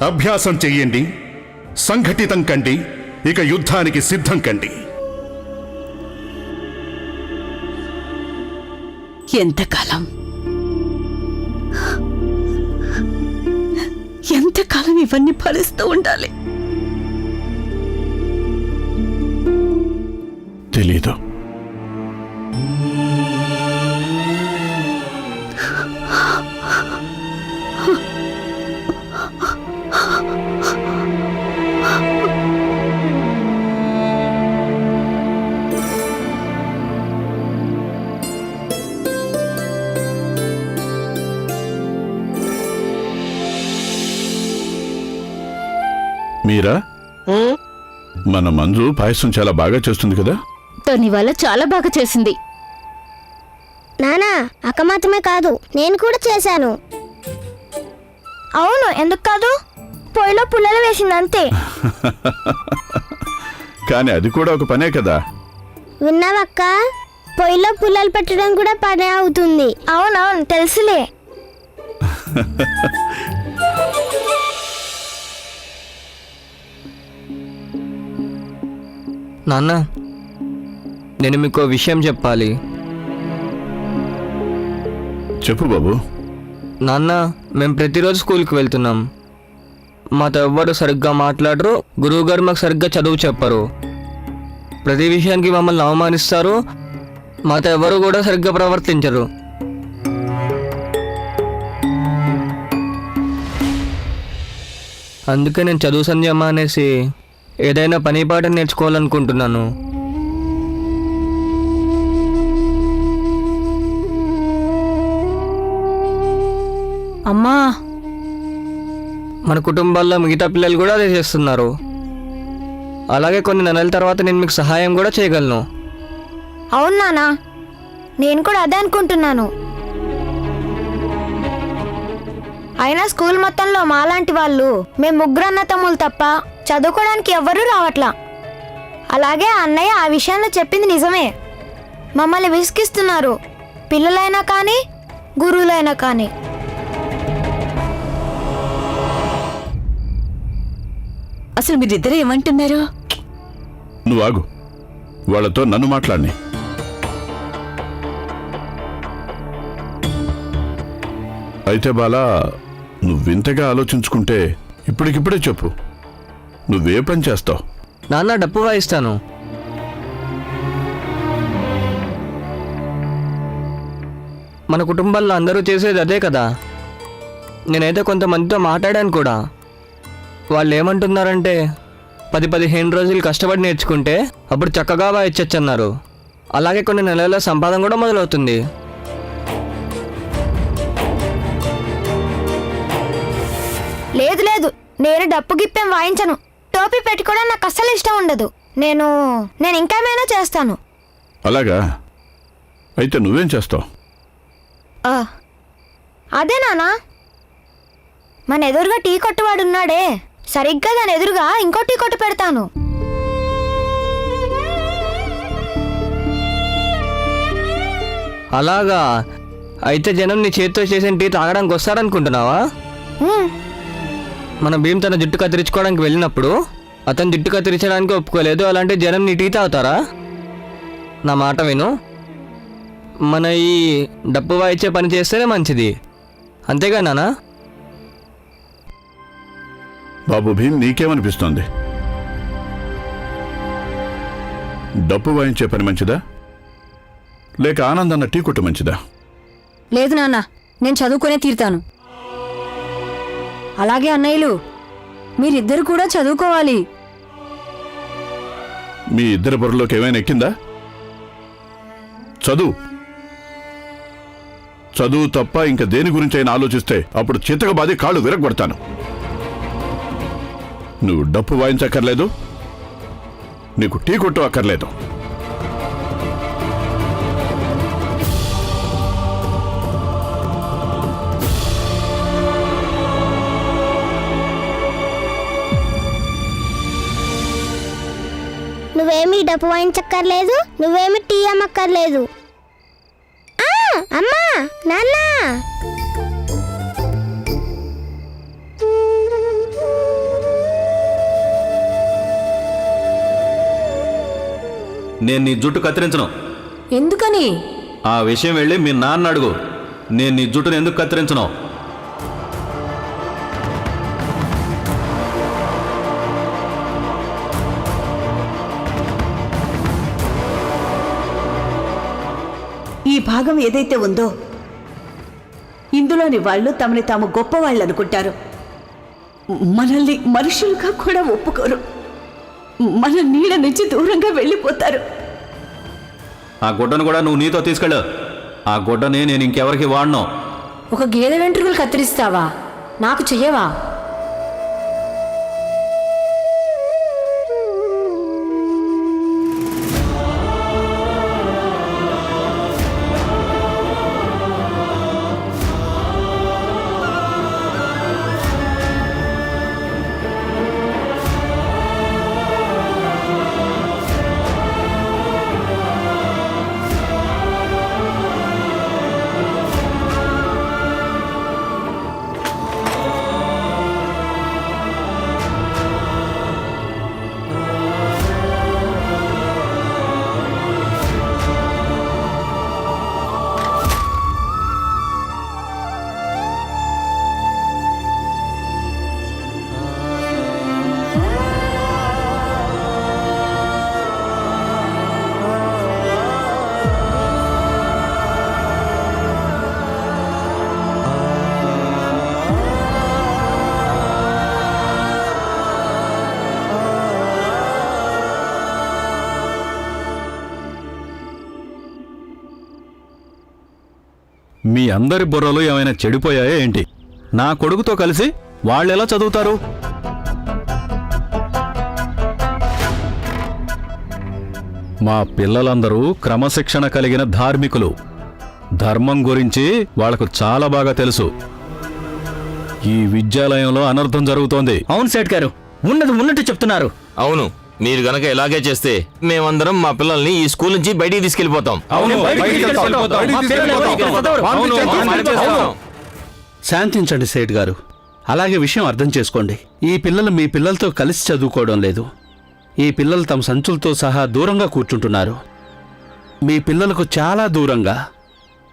అభ్యాసం చెయ్యండి, సంఘటితం కండి, ఇక యుద్ధానికి సిద్ధం కండి. ఎంతకాలం ఇవన్నీ భరిస్తూ ఉండాలి? తెలీదు. మీరా, మన మంజు పాయసం చాలా బాగా చేస్తుంది కదా? తోని వల్ల చాలా బాగా చేసింది. నానా, అక్క మాత్రమే కాదు, నేను కూడా చేశాను. అవును, ఎందుకు కాదు? పొయ్యిలో పుల్లలు వేసింది అంతే. కానీ అది కూడా ఒక పనే కదా. విన్నావక్క, పొయ్యిలో పుల్లలు పెట్టడం కూడా పనే అవుతుంది. అవునవును, తెలుసులే. నాన్న, నేను మీకు విషయం చెప్పాలి. చెప్పు బాబు. నాన్న, మేము ప్రతిరోజు స్కూల్కి వెళ్తున్నాం. మాతో ఎవ్వరు సరిగ్గా మాట్లాడరు, గురువుగారు మాకు సరిగ్గా చదువు చెప్పరు, ప్రతి విషయానికి మమ్మల్ని అవమానిస్తారు, మాతో ఎవరు కూడా సరిగ్గా ప్రవర్తించరు. అందుకే నేను చదువు సంధ్యమా అనేసి ఏదైనా పని పాట నేర్చుకోవాలనుకుంటున్నాను. అమ్మా, మన కుటుంబాల్లో మిగతా పిల్లలు కూడా అదే చేస్తున్నారు. అలాగే కొన్ని నెలల తర్వాత నేను మీకు సహాయం కూడా చేయగలను. అవును నానా, నేను కూడా అదే అనుకుంటున్నాను. అయినా స్కూల్ మొత్తంలో మాలాంటి వాళ్ళు, మేము ముగ్గురు అన్న తమ్ముళ్ళు తప్ప చదువుకోవడానికి ఎవ్వరూ రావట్లా. అలాగే అన్నయ్య ఆ విషయంలో చెప్పింది నిజమే. మమ్మల్ని విసిగిస్తున్నారు, పిల్లలైనా కానీ గురువులైనా కానీ. అసలు మీరిద్దరు ఏమంటున్నారు? నువ్వు ఆగు, వాళ్ళతో నన్ను మాట్లాడిని. అయితే బాలా, నువ్వింతగా ఆలోచించుకుంటే ఇప్పటికిప్పుడే చెప్పు, నువ్వే పని చేస్తావు? నాన్న, డప్పు వాయిస్తాను. మన కుటుంబాల్లో అందరూ చేసేది అదే కదా. నేనైతే కొంతమందితో మాట్లాడాను కూడా. వాళ్ళు ఏమంటున్నారంటే 10-15 రోజులు కష్టపడి నేర్చుకుంటే అప్పుడు చక్కగా వాయించొచ్చన్నారు. అలాగే కొన్ని నెలల సంపాదన కూడా మొదలవుతుంది. లేదు లేదు, నేను డప్పు గిప్పేం వాయించను. టోపీ పెట్టుకోవడం నాకు అస్సలు ఇష్టం ఉండదు. నేను ఇంకేమైనా చేస్తాను. అలాగా? అయితే నువ్వేం చేస్తావు? అదే నానా, మన ఎదురుగా టీ కొట్టువాడున్నాడే, సరిగ్గా దాని ఎదురుగా ఇంకో టీ కొట్టు పెడతాను. అలాగా? అయితే జనం నీ చేతితో చేసిన టీ తాగడానికి వస్తారనుకుంటున్నావా? మన భీమ్ తన జుట్టు కత్తిరించుకోవడానికి వెళ్ళినప్పుడు అతను జుట్టు కత్తిరించడానికి ఒప్పుకోలేదు. అలాంటి జనం నీ టీ తాగుతారా? నా మాట విను, మన ఈ డప్పు వాయించే పని చేస్తేనే మంచిది, అంతేగా నాన్న? బాబు భీమ్, నీకేమనిపిస్తోంది? డప్పు వాయించే పని మంచిదా, లేక ఆనందన్న టీ కొట్టు మంచిదా? లేదు నాన్న, నేను చదువుకునే తీరుతాను. అలాగే అన్నయ్యలు, మీరిద్దరు కూడా చదువుకోవాలి. మీ ఇద్దరి బుర్రలోకి ఏమైనా ఎక్కిందా? చదువు తప్ప ఇంక దేని గురించి అయినా ఆలోచిస్తే అప్పుడు చితక బాధి కాళ్ళు విరగొడతాను. నువ్వు డప్పు వాయించక్కర్లేదు, నీకు టీ కొట్టు అక్కర్లేదు. నువ్వేమి డప్పు వాయించక్కర్లేదు, నువ్వేమి టీ అమ్మక్కర్లేదు. అమ్మా, నాన్న, నేను నీ జుట్టు కత్తిరించను. ఎందుకని? ఆ విషయం వెళ్ళి మీ నాన్న అడుగు. నేను నీ జుట్టును ఎందుకు కత్తిరించను? ఈ భాగం ఏదైతే ఉందో ఇందులోని వాళ్ళు తమని తాము గొప్పవాళ్ళు అనుకుంటారు. మనల్ని మనుషులుగా కూడా ఒప్పుకోరు. మన నీడ నుంచి దూరంగా వెళ్ళిపోతారు. ఆ గుడ్డను కూడా నువ్వు నీతో తీసుకెళ్ళు. ఆ గుడ్డని నేను ఇంకెవరికి వాడను. ఒక గేదె వెంట్రుకలు కత్తిరిస్తావా? నాకు చెయ్యవా? మీ అందరి బుర్రలు ఏమైనా చెడిపోయాయా ఏంటి? నా కొడుకుతో కలిసి వాళ్ళెలా చదువుతారు? మా పిల్లలందరూ క్రమశిక్షణ కలిగిన ధార్మికులు. ధర్మం గురించి వాళ్లకు చాలా బాగా తెలుసు. ఈ విద్యాలయంలో అనర్థం జరుగుతోంది. అవును సేట్ గారు, ఉన్నది ఉన్నట్టు చెప్తున్నారు. అవును, మీరు గనక ఇలాగే చేస్తే మేమందరం మా పిల్లల్ని ఈ స్కూల్ నుంచి బయటికి తీసుకెళ్లిపోతాం. శాంతించండి సేట్ గారు. అలాగే విషయం అర్థం చేసుకోండి. ఈ పిల్లలు మీ పిల్లలతో కలిసి చదువుకోవడం లేదు. ఈ పిల్లలు తమ సంచులతో సహా దూరంగా కూర్చుంటున్నారు. మీ పిల్లలకు చాలా దూరంగా,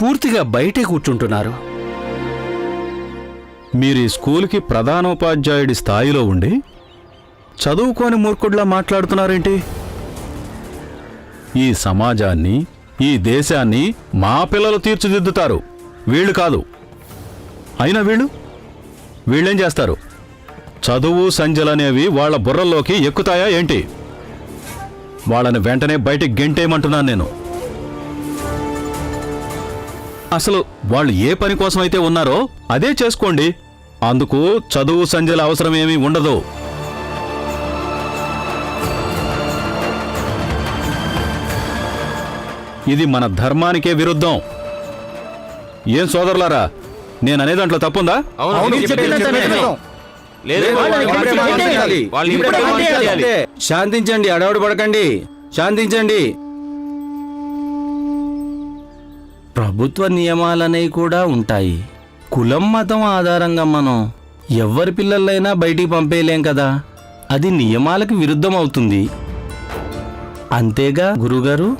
పూర్తిగా బయటే కూర్చుంటున్నారు. మీరు ఈ స్కూల్కి ప్రధానోపాధ్యాయుడి స్థాయిలో ఉండి చదువుకోని మూర్ఖుడిలా మాట్లాడుతున్నారేంటి? ఈ సమాజాన్ని, ఈ దేశాన్ని మా పిల్లలు తీర్చిదిద్దుతారు, వీళ్ళు కాదు. అయినా వీళ్ళేం చేస్తారు? చదువు సంజలనేవి వాళ్ళ బుర్రల్లోకి ఎక్కుతాయా ఏంటి? వాళ్ళని వెంటనే బయటికి గెంటేయమంటున్నాను నేను. అసలు వాళ్ళు ఏ పని కోసమైతే ఉన్నారో అదే చేసుకోండి. అందుకు చదువు సంజల అవసరమేమీ ఉండదు. ఇది మన ధర్మానికే విరుద్ధం. ఏం సోదరులారా, నేననే దాంట్లో తప్పుందా? శాంతించండి, అడవుడు పడకండి, శాంతించండి. ప్రభుత్వ నియమాలనేవి కూడా ఉంటాయి. కులం మతం ఆధారంగా మనం ఎవరి పిల్లలైనా బయటికి పంపేయలేం కదా. అది నియమాలకు విరుద్ధం అవుతుంది. అంతేగా గురుగారు?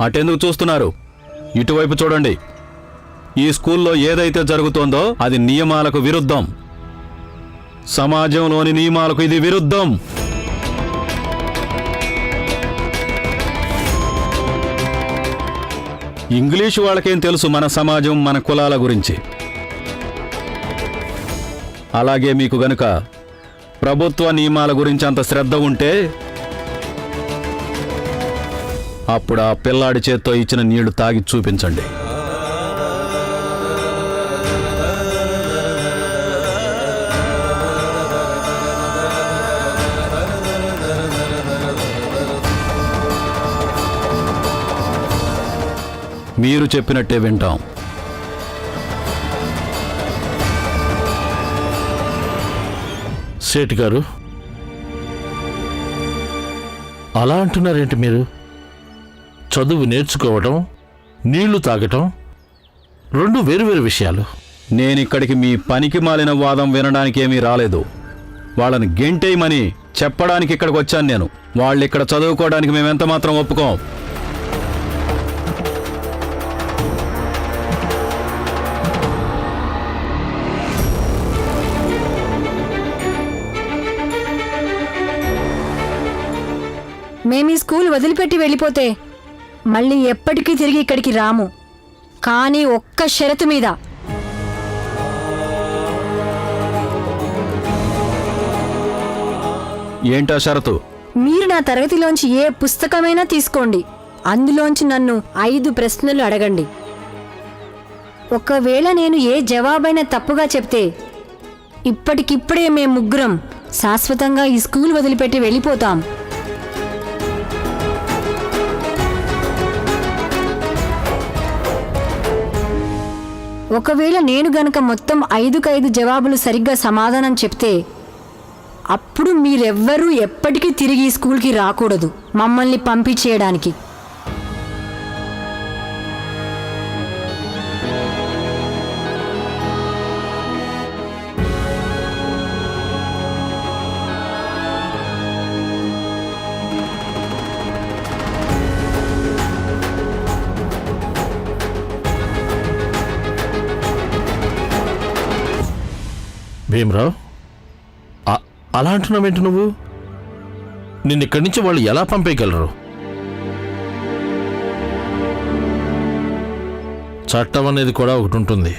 అటెందుకు చూస్తున్నారు? ఇటువైపు చూడండి. ఈ స్కూల్లో ఏదైతే జరుగుతోందో అది నియమాలకు విరుద్ధం. సమాజంలోని నియమాలకు ఇది విరుద్ధం. ఇంగ్లీషు వాళ్ళకేం తెలుసు మన సమాజం, మన కులాల గురించి? అలాగే మీకు గనుక ప్రభుత్వ నియమాల గురించి అంత శ్రద్ధ ఉంటే అప్పుడు ఆ పిల్లాడి చేత్తో ఇచ్చిన నీళ్లు తాగి చూపించండి. మీరు చెప్పినట్టే వింటాం. సేట్ గారు, అలా అంటున్నారేంటి మీరు? చదువు నేర్చుకోవడం, నీళ్లు తాగటం రెండు వేరు వేరు విషయాలు. నేనిక్కడికి మీ పనికి మాలిన వాదం వినడానికి ఏమీ రాలేదు. వాళ్ళని గెంటేయమని చెప్పడానికి ఇక్కడికి వచ్చాను నేను. వాళ్ళు ఇక్కడ చదువుకోవడానికి మేమెంత మాత్రం ఒప్పుకోం. మేము ఈ స్కూల్ వదిలిపెట్టి వెళ్ళిపోతే మళ్ళీ ఎప్పటికీ తిరిగి ఇక్కడికి రాము. కానీ ఒక్క షరతు మీద. ఏంటా షరతు? మీరు నా తరగతిలోంచి ఏ పుస్తకమైనా తీసుకోండి, అందులోంచి నన్ను 5 ప్రశ్నలు అడగండి. ఒకవేళ నేను ఏ జవాబైనా తప్పుగా చెప్తే ఇప్పటికిప్పుడే మేము ముగ్గురం శాశ్వతంగా ఈ స్కూల్ వదిలిపెట్టి వెళ్ళిపోతాం. ఒకవేళ నేను గనక మొత్తం 5కు 5 జవాబులు సరిగ్గా సమాధానం చెప్తే అప్పుడు మీరెవ్వరూ ఎప్పటికీ తిరిగి స్కూల్కి రాకూడదు, మమ్మల్ని పంపించేయడానికి. భీమరావు, అలా అంటున్నావేంటి నువ్వు? నిన్నిక్కడి నుంచి వాళ్ళు ఎలా పంపేయగలరు? చట్టం అనేది కూడా ఒకటి ఉంటుంది,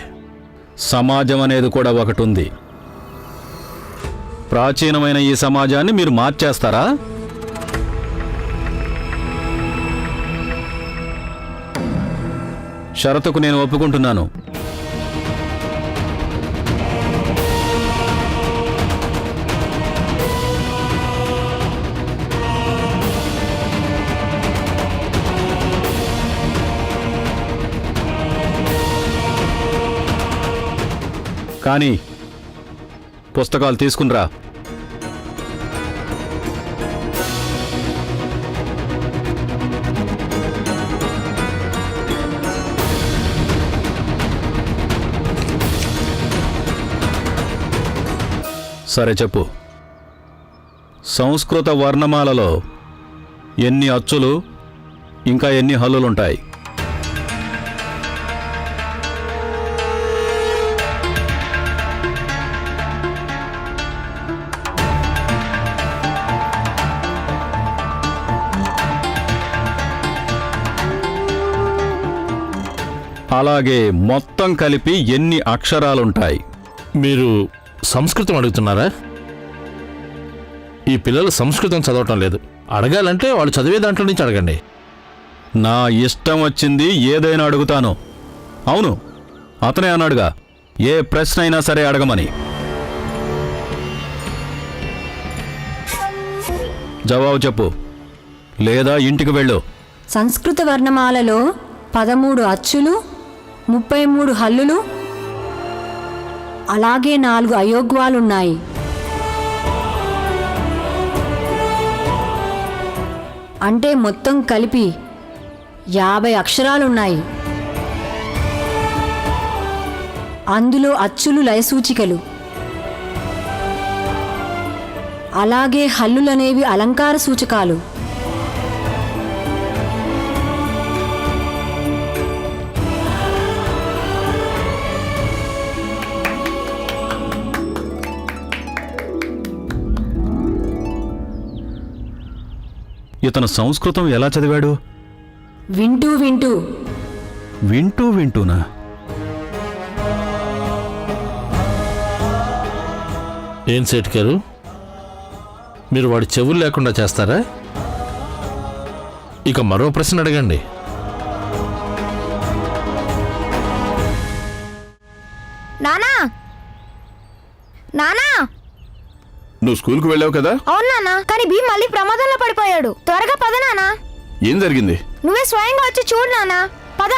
సమాజం అనేది కూడా ఒకటి ఉంది. ప్రాచీనమైన ఈ సమాజాన్ని మీరు మార్చేస్తారా? షరతుకు నేను ఒప్పుకుంటున్నాను. కానీ పుస్తకాలు తీసుకునిరా. సరే చెప్పు, సంస్కృత వర్ణమాలలో ఎన్ని అచ్చులు ఇంకా ఎన్ని హల్లులుంటాయి? అలాగే మొత్తం కలిపి ఎన్ని అక్షరాలుంటాయి? మీరు సంస్కృతం అడుగుతున్నారా? ఈ పిల్లలు సంస్కృతం చదవటం లేదు. అడగాలంటే వాళ్ళు చదివే దాంట్లో నుంచి అడగండి. నా ఇష్టం వచ్చింది ఏదైనా అడుగుతాను. అవును, అతనే అన్నాడుగా ఏ ప్రశ్న అయినా సరే అడగమని. జవాబు చెప్పు, లేదా ఇంటికి వెళ్ళు. సంస్కృత వర్ణమాలలో 13 అచ్చులు, 33 హల్లులు, అలాగే 4 అయోగ్వాలున్నాయి. అంటే మొత్తం కలిపి 50 అక్షరాలున్నాయి. అందులో అచ్చులు లయసూచికలు, అలాగే హల్లులనేవి అలంకార సూచకాలు. ఇతను సంస్కృతం ఎలా చదివాడు? వింటూ వింటూ. వింటూ వింటూనా? ఏం సేట్ గారు, మీరు వాడి చెవులు లేకుండా చేస్తారా? ఇక మరో ప్రశ్న అడగండి. నానా నానా నువ్వు స్కూల్కి వెళ్ళావు కదా? అవును నానా, కానీ భీమ్ మళ్ళీ ప్రమాదంలో పడిపోయాడు. త్వరగా పద నానా. ఏం జరిగింది? నువ్వే స్వయంగా వచ్చి చూడు నానా. పద.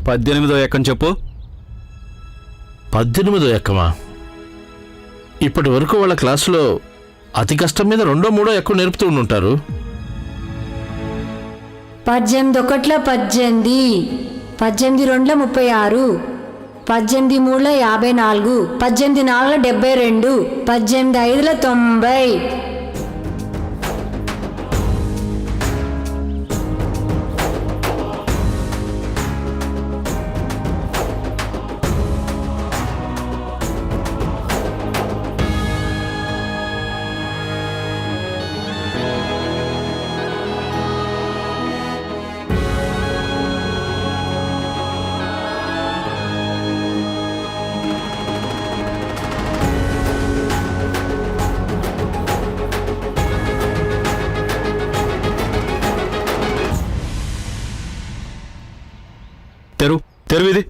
పద్దెనిమిదో ఎక్కని చెప్పు. 18వ ఎక్కమా? ఇప్పటి వరకు వాళ్ళ క్లాసులో అతి కష్టం మీద 2, 3 ఎక్కువ నేర్పుతూ ఉండుంటారు. 18 ఒకట్ల 18, 18 రెండ్ల 36, 18 మూడుల 54, 18 నాలుగుల 72, 18 ఐదుల 90. తెరువిది.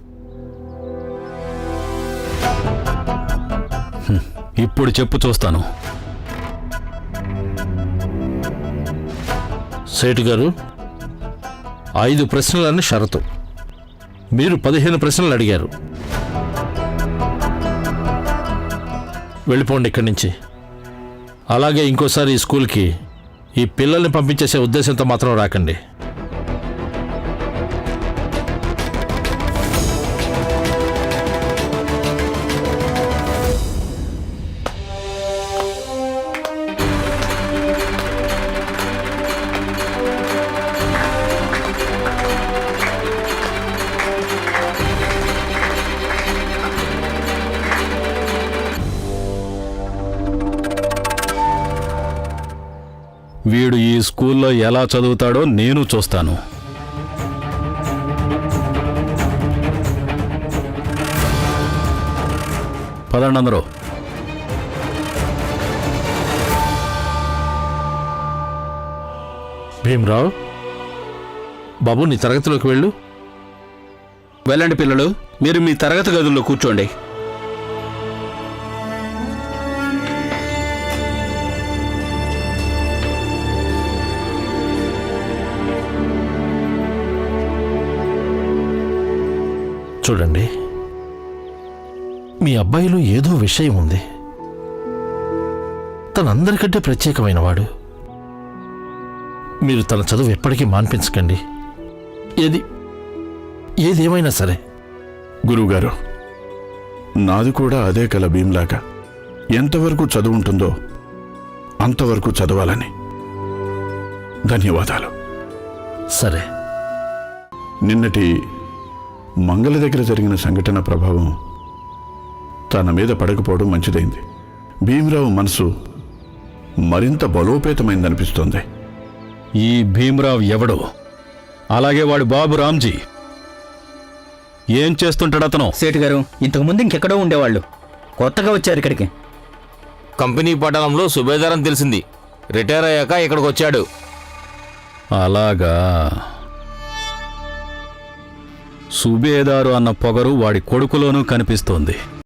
ఇప్పుడు చెప్పు, చూస్తాను. సేటు గారు, 5 ప్రశ్నలని షరతు. మీరు 15 ప్రశ్నలు అడిగారు. వెళ్ళిపోండి ఇక్కడి నుంచి. అలాగే ఇంకోసారి ఈ స్కూల్కి ఈ పిల్లల్ని పంపించేసే ఉద్దేశంతో మాత్రం రాకండి. వీడు ఈ స్కూల్లో ఎలా చదువుతాడో నేను చూస్తాను. పదండి అందరూ. భీమరావు బాబు, నీ తరగతిలోకి వెళ్ళు. వెళ్ళండి పిల్లలు, మీరు మీ తరగతి గదుల్లో కూర్చోండి. చూడండి, మీ అబ్బాయిలో ఏదో విషయం ఉంది. తనందరికంటే ప్రత్యేకమైన వాడు. మీరు తన చదువు ఎప్పటికీ మాన్పించకండి. ఏదేమైనా సరే. గురువుగారు, నాది కూడా అదే కల భీమ్లాగా. ఎంతవరకు చదువు ఉంటుందో అంతవరకు చదవాలని. ధన్యవాదాలు. సరే. నిన్నటి మంగళ దగ్గర జరిగిన సంఘటన ప్రభావం తన మీద పడకపోవడం మంచిదైంది. భీమరావు మనసు మరింత బలోపేతమైందనిపిస్తోంది. ఈ భీమరావు ఎవడో, అలాగే వాడు బాబు రామ్జీ ఏం చేస్తుంటాడు అతను? సేటు గారు, ఇంతకుముందు ఇంకెక్కడో ఉండేవాళ్ళు, కొత్తగా వచ్చారు ఇక్కడికి. కంపెనీ పట్టణంలో సుబేదార్ అని తెలిసింది. రిటైర్ అయ్యాక ఇక్కడికి వచ్చాడు. అలాగా. సుబేదారు అన్న పొగరు వాడి కొడుకులోనూ కనిపిస్తోంది.